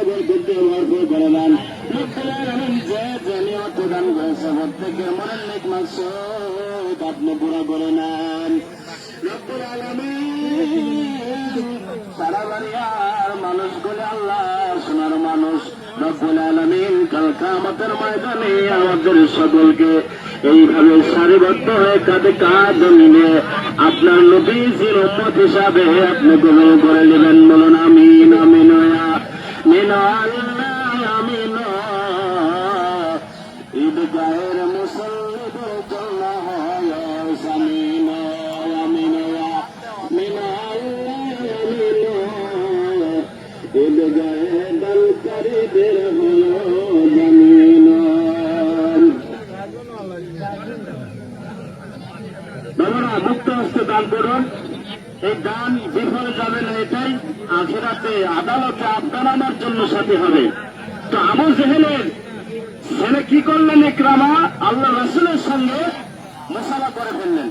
বরকতে ভরপুর করে দেন। রব্বুল আলামিন যে যে নিয়ত দান করেছে প্রত্যেকের মনের নেক মাকসুদ আপনি পুরা করে নেন। রব্বুল আলামিন সারা বাড়িয়ার মানুষগুলো আল্লাহ সোনার মানুষ রব্বুল আলামিন কাল কিয়ামতের ময়দানে আমাদের সকলকে এইভাবে সারিবদ্ধ হয়ে কাঁধে কাঁধ মিলিয়ে আপনার নবীজির উম্মত হিসাবে আপনি কবুল করে নেবেন। বলুন আমিন আমিন আমিন আমিন। ঈদগাহের মুসল্লিদের জন্য হয় আমিন আমিন আমিন আমিন। ঈদগাহে দানকারীদের হলো জামিন। বাবারা মুক্ত হস্তে দান করুন। এই দান বিফলে যাবে না, এটাই আখিরাতে আদালতে আপনার আমার জন্য সাথী হবে। তো আবু জেহেলের ছেলে কি করলেন? ইকরামা আল্লাহ রাসূলের সঙ্গে মুসাফা করে ফেললেন।